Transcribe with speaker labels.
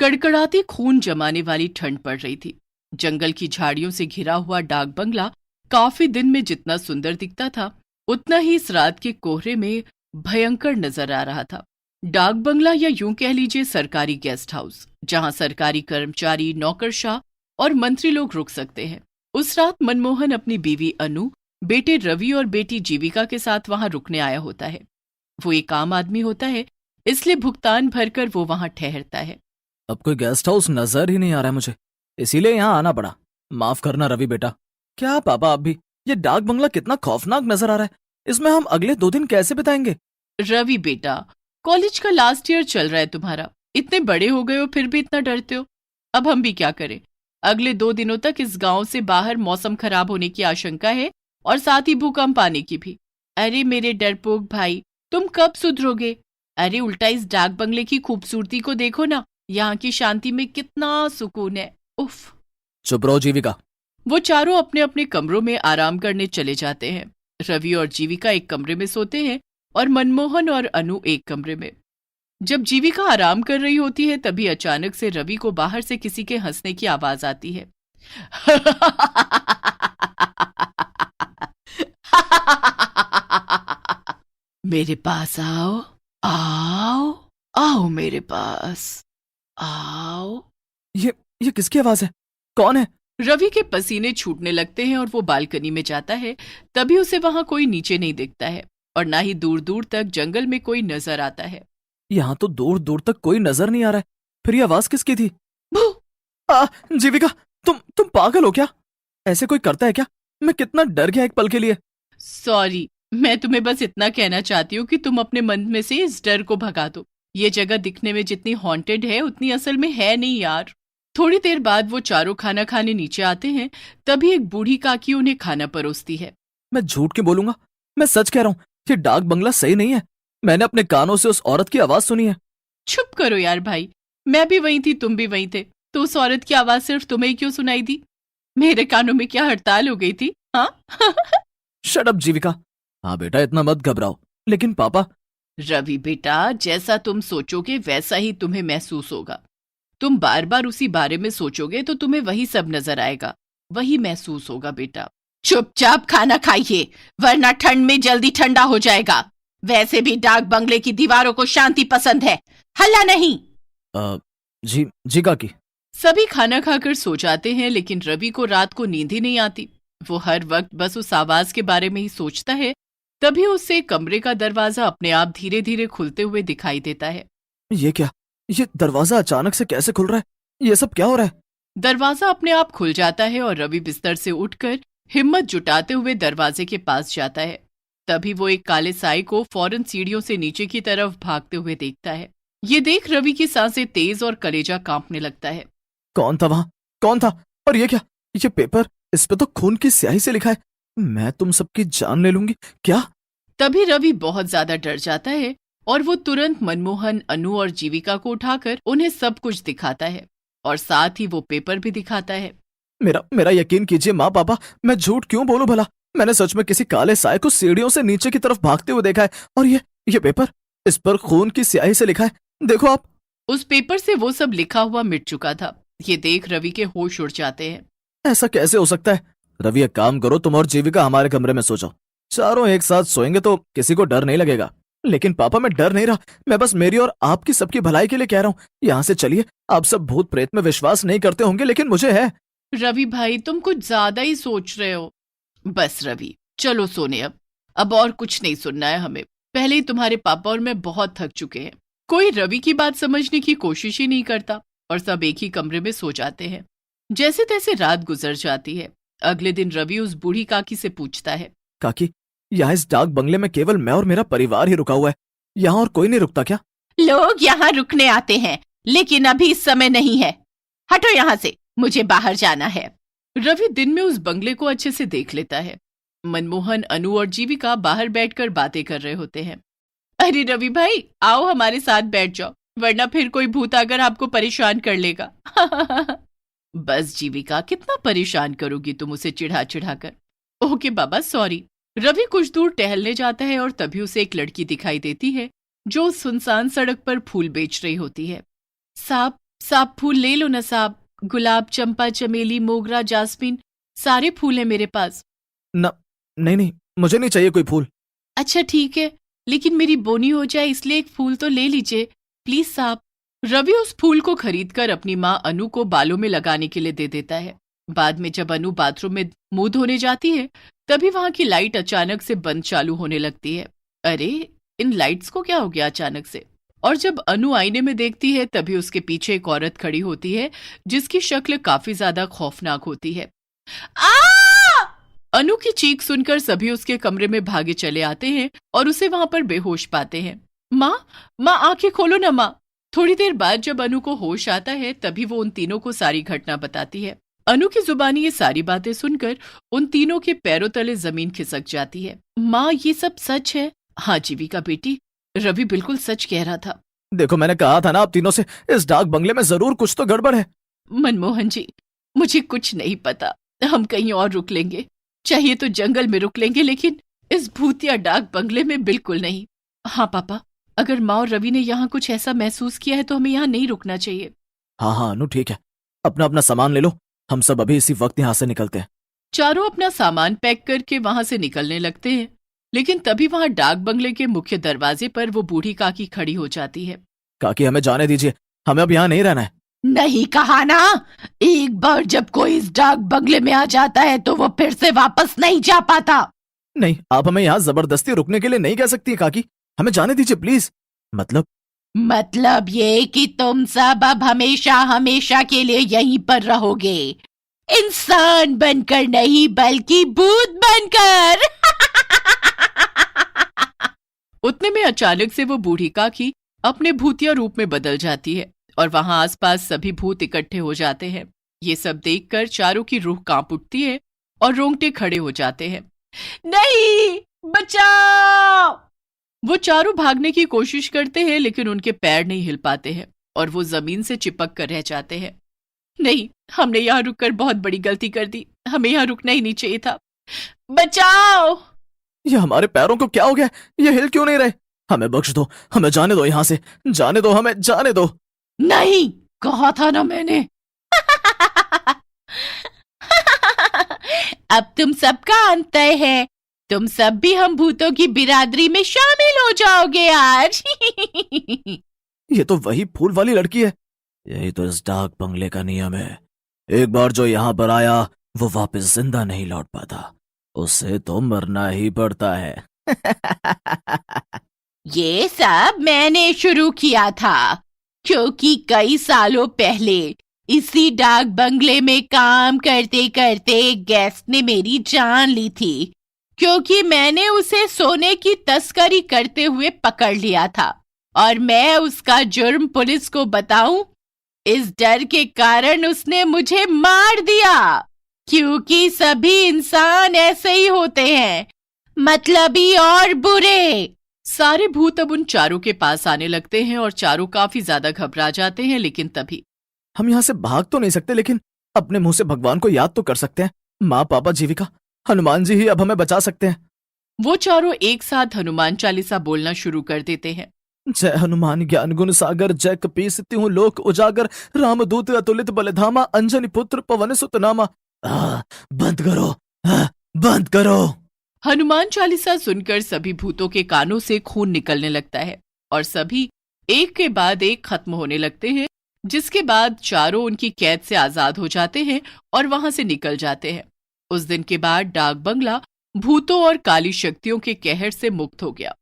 Speaker 1: कड़कड़ाती खून जमाने वाली ठंड पड़ रही थी। जंगल की झाड़ियों से घिरा हुआ डाक बंगला काफी दिन में जितना सुंदर दिखता था, उतना ही इस रात के कोहरे में भयंकर नजर आ रहा था। डाक बंगला या यूं कह लीजिए सरकारी गेस्ट हाउस, जहां सरकारी कर्मचारी, नौकरशाह और मंत्री लोग रुक सकते हैं। उस रात मनमोहन अपनी बीवी अनु, बेटे रवि और बेटी जीविका के साथ वहां रुकने आया होता है। वो एक आम आदमी होता है, इसलिए भुगतान भरकर वो वहां ठहरता है।
Speaker 2: अब कोई गेस्ट हाउस नजर ही नहीं आ रहा है मुझे, इसीलिए यहाँ आना पड़ा। माफ करना रवि बेटा। क्या पापा आप भी? ये डाक बंगला कितना खौफनाक नजर आ रहा है। इसमें हम अगले 2 दिन कैसे बिताएंगे?
Speaker 1: रवि बेटा, कॉलेज का लास्ट ईयर चल रहा है तुम्हारा, इतने बड़े हो गए हो फिर भी इतना डरते हो। अब हम भी क्या करें? अगले 2 दिनों तक इस गांव से बाहर मौसम खराब होने की आशंका है और साथ ही भूकंप आने की भी। अरे मेरे डरपोक भाई, तुम कब सुधरोगे? अरे उल्टा इस डाक बंगले की खूबसूरती को देखो ना, यहाँ की शांति में कितना सुकून है। उफ।
Speaker 2: चुप रहो जीविका।
Speaker 1: वो चारों अपने अपने कमरों में आराम करने चले जाते हैं। रवि और जीविका एक कमरे में सोते हैं और मनमोहन और अनु एक कमरे में। जब जीविका आराम कर रही होती है तभी अचानक से रवि को बाहर से किसी के हंसने की आवाज आती है। मेरे पास आओ, आओ, आओ मेरे पास आओ।
Speaker 2: ये किसकी आवाज है? कौन है?
Speaker 1: रवि के पसीने छूटने लगते हैं और वो बालकनी में जाता है। तभी उसे वहां कोई नीचे नहीं दिखता है और ना ही दूर दूर तक जंगल में कोई नजर आता है।
Speaker 2: यहाँ तो दूर दूर तक कोई नजर नहीं आ रहा है। फिर ये आवाज किसकी थी? जीविका, तुम पागल हो क्या? ऐसे कोई करता है क्या? मैं कितना डर गया एक पल के लिए।
Speaker 1: सॉरी, मैं तुम्हें बस इतना कहना चाहती हूँ कि तुम अपने मन में से इस डर को भगा दो। ये जगह दिखने में जितनी हॉन्टेड है उतनी असल में है नहीं यार। थोड़ी देर बाद वो चारों खाना खाने नीचे आते हैं। तभी एक बूढ़ी काकी उन्हें खाना परोसती है।
Speaker 2: मैं झूठ क्यों बोलूंगा? मैं सच कह रहा हूँ, ये डाक बंगला सही नहीं है। मैंने अपने कानों से उस औरत की आवाज सुनी है।
Speaker 1: चुप करो यार भाई, मैं भी वहीं थी, तुम भी वहीं थे, तो उस औरत की आवाज सिर्फ तुम्हें ही क्यों सुनाई दी? मेरे कानों में क्या हड़ताल हो गई थी? हाँ।
Speaker 2: शट अप जीविका। हाँ बेटा, इतना मत घबराओ। लेकिन पापा।
Speaker 1: रवि बेटा, जैसा तुम सोचोगे वैसा ही तुम्हें महसूस होगा। तुम बार बार उसी बारे में सोचोगे तो तुम्हें वही सब नजर आएगा, वही महसूस होगा बेटा। चुपचाप खाना खाइए, वरना ठंड में जल्दी ठंडा हो जाएगा। वैसे भी डाक बंगले की दीवारों को शांति पसंद है, हल्ला नहीं।
Speaker 2: जी काकी।
Speaker 1: सभी खाना खाकर सो जाते हैं, लेकिन रवि को रात को नींद ही नहीं आती। वो हर वक्त बस उस आवाज के बारे में ही सोचता है। तभी उससे कमरे का दरवाजा अपने आप धीरे धीरे खुलते हुए दिखाई देता है।
Speaker 2: ये क्या? ये दरवाजा अचानक से कैसे खुल रहा है? ये सब क्या हो रहा है?
Speaker 1: दरवाजा अपने आप खुल जाता है और रवि बिस्तर से उठकर हिम्मत जुटाते हुए दरवाजे के पास जाता है। तभी वो एक काले साए को फौरन सीढ़ियों से नीचे की तरफ भागते हुए देखता है। ये देख रवि की सांसें तेज और कलेजा कांपने लगता है।
Speaker 2: कौन था वहां? कौन था? और ये क्या? ये पेपर, इस पे तो खून की स्याही से लिखा है, मैं तुम सबकी जान ले लूंगी। क्या?
Speaker 1: तभी रवि बहुत ज्यादा डर जाता है और वो तुरंत मनमोहन, अनु और जीविका को उठाकर उन्हें सब कुछ दिखाता है और साथ ही वो पेपर भी दिखाता है।
Speaker 2: मेरा यकीन कीजिए माँ पापा, मैं झूठ क्यों बोलूं भला? मैंने सच में किसी काले साए को सीढ़ियों से नीचे की तरफ भागते हुए देखा है। और ये पेपर, इस पर खून की स्याही से लिखा है, देखो आप।
Speaker 1: उस पेपर से वो सब लिखा हुआ मिट चुका था। ये देख रवि के होश उड़ जाते हैं।
Speaker 2: ऐसा कैसे हो सकता है? रवि, एक काम करो, तुम और जीविका हमारे कमरे में सो जाओ। चारों एक साथ सोएंगे तो किसी को डर नहीं लगेगा। लेकिन पापा, मैं डर नहीं रहा, मैं बस मेरी और आपकी सबकी भलाई के लिए कह रहा हूँ। यहाँ से चलिए। आप सब भूत प्रेत में विश्वास नहीं करते होंगे, लेकिन मुझे है।
Speaker 1: रवि भाई, तुम कुछ ज्यादा ही सोच रहे हो। बस रवि, चलो सोने। अब और कुछ नहीं सुनना है हमें। पहले ही तुम्हारे पापा और मैं बहुत थक चुके हैं। कोई रवि की बात समझने की कोशिश ही नहीं करता और सब एक ही कमरे में सो जाते हैं। जैसे तैसे रात गुजर जाती है। अगले दिन रवि उस बूढ़ी काकी से पूछता है,
Speaker 2: काकी, यहाँ इस डाक बंगले में केवल मैं और मेरा परिवार ही रुका हुआ है, यहाँ और कोई नहीं रुकता क्या?
Speaker 1: लोग यहाँ रुकने आते हैं, लेकिन अभी इस समय नहीं है। हटो यहाँ से, मुझे बाहर जाना है। रवि दिन में उस बंगले को अच्छे से देख लेता है। मनमोहन, अनु और जीविका बाहर बैठकर बातें कर रहे होते हैं। अरे रवि भाई, आओ हमारे साथ बैठ जाओ, वरना फिर कोई भूत आकर आपको परेशान कर लेगा। बस जीविका, कितना परेशान करोगी तुम उसे चिढ़ा चिढ़ा कर। ओके बाबा, सॉरी। रवि कुछ दूर टहलने जाता है और तभी उसे एक लड़की दिखाई देती है जो सुनसान सड़क पर फूल बेच रही होती है। साहब, साहब फूल ले लो ना साहब, गुलाब, चंपा, चमेली, मोगरा, जास्मीन, सारे फूल हैं मेरे पास।
Speaker 2: न, नहीं नहीं, मुझे नहीं चाहिए कोई फूल।
Speaker 1: अच्छा ठीक है, लेकिन मेरी बोनी हो जाए इसलिए एक फूल तो ले लीजिए प्लीज साहब। रवि उस फूल को खरीदकर अपनी माँ अनु को बालों में लगाने के लिए दे देता है। बाद में जब अनु बाथरूम में मुंह धोने जाती है तभी वहां की लाइट अचानक से बंद चालू होने लगती है। अरे इन लाइट्स को क्या हो गया अचानक से? और जब अनु आईने में देखती है तभी उसके पीछे एक औरत खड़ी होती है जिसकी शक्ल काफी ज्यादा खौफनाक होती है। आ! अनु की चीख सुनकर सभी उसके कमरे में भागे चले आते हैं और उसे वहां पर बेहोश पाते हैं। माँ आंखें खोलो ना माँ। थोड़ी देर बाद जब अनु को होश आता है तभी वो उन तीनों को सारी घटना बताती है। अनु की जुबानी ये सारी बातें सुनकर उन तीनों के पैरों तले जमीन खिसक जाती है। माँ ये सब सच है? हाँ जीविका बेटी, रवि बिल्कुल सच कह रहा था।
Speaker 2: देखो मैंने कहा था ना आप तीनों से, इस डाक बंगले में जरूर कुछ तो गड़बड़ है।
Speaker 1: मनमोहन जी मुझे कुछ नहीं पता, हम कहीं और रुक लेंगे, चाहिए तो जंगल में रुक लेंगे, लेकिन इस भूतिया डाक बंगले में बिल्कुल नहीं। हाँ पापा, अगर माँ और रवि ने यहाँ कुछ ऐसा महसूस किया है तो हमें यहाँ नहीं रुकना चाहिए।
Speaker 2: हाँ अनु ठीक है, अपना अपना सामान ले लो, हम सब अभी इसी वक्त यहाँ से निकलते हैं।
Speaker 1: चारों अपना सामान पैक करके वहां से निकलने लगते हैं, लेकिन तभी वहां डाक बंगले के मुख्य दरवाजे पर वो बूढ़ी काकी खड़ी हो जाती है।
Speaker 2: काकी हमें जाने दीजिए, हमें अब यहाँ नहीं रहना है।
Speaker 1: नहीं कहा ना, एक बार जब कोई इस डाक बंगले में आ जाता है तो वो फिर से वापस नहीं जा पाता।
Speaker 2: नहीं, आप हमें यहाँ जबरदस्ती रुकने के लिए नहीं कह सकती काकी, हमें जाने दीजिए प्लीज। मतलब
Speaker 1: ये कि तुम सब अब हमेशा हमेशा के लिए यहीं पर रहोगे, इंसान बनकर नहीं बल्कि भूत बनकर। उतने में अचानक से वो बूढ़ी काकी अपने भूतिया रूप में बदल जाती है और वहां आसपास सभी भूत इकट्ठे हो जाते हैं। ये सब देखकर चारों की रूह कांप उठती है और रोंगटे खड़े हो जाते हैं। नहीं, बचाओ! वो चारों भागने की कोशिश करते हैं लेकिन उनके पैर नहीं हिल पाते हैं और वो जमीन से चिपक कर रह जाते हैं। नहीं, हमने यहाँ रुककर बहुत बड़ी गलती कर दी, हमें यहाँ रुकना ही नहीं चाहिए था। बचाओ!
Speaker 2: ये हमारे पैरों को क्या हो गया? ये हिल क्यों नहीं रहे? हमें बख्श दो, हमें जाने दो यहाँ से, जाने दो, हमें जाने दो।
Speaker 1: नहीं, कहा था ना मैंने। अब तुम सबका अंत है, तुम सब भी हम भूतों की बिरादरी में शामिल हो जाओगे आज।
Speaker 2: ये तो वही फूल वाली लड़की है। यही तो इस डाक बंगले का नियम है, एक बार जो यहाँ पर आया वो वापस जिंदा नहीं लौट पाता, उसे तो मरना ही पड़ता है।
Speaker 1: ये सब मैंने शुरू किया था, क्योंकि कई सालों पहले इसी डाक बंगले में काम करते करते गेस्ट ने मेरी जान ली थी, क्योंकि मैंने उसे सोने की तस्करी करते हुए पकड़ लिया था और मैं उसका जुर्म पुलिस को बताऊं, इस डर के कारण उसने मुझे मार दिया। क्योंकि सभी इंसान ऐसे ही होते हैं, मतलबी और बुरे। सारे भूत अब उन चारों के पास आने लगते हैं और चारों काफी ज्यादा घबरा जाते हैं, लेकिन तभी
Speaker 2: हम यहाँ से भाग तो नहीं सकते, लेकिन अपने मुंह से भगवान को याद तो कर सकते हैं। माँ, पापा, जीविका, हनुमान जी ही अब हमें बचा सकते हैं।
Speaker 1: वो चारों एक साथ हनुमान चालीसा बोलना शुरू कर देते हैं।
Speaker 2: जय हनुमान ज्ञान गुण सागर, जय कपीस तिहु लोक उजागर, रामदूत अतुलित बलधामा, अंजनी पुत्र पवन सुत नामा। बंद करो, बंद करो।
Speaker 1: हनुमान चालीसा सुनकर सभी भूतों के कानों से खून निकलने लगता है और सभी एक के बाद एक खत्म होने लगते हैं, जिसके बाद चारों उनकी कैद से आजाद हो जाते हैं और वहां से निकल जाते हैं। उस दिन के बाद डाक बंगला भूतों और काली शक्तियों के कहर से मुक्त हो गया।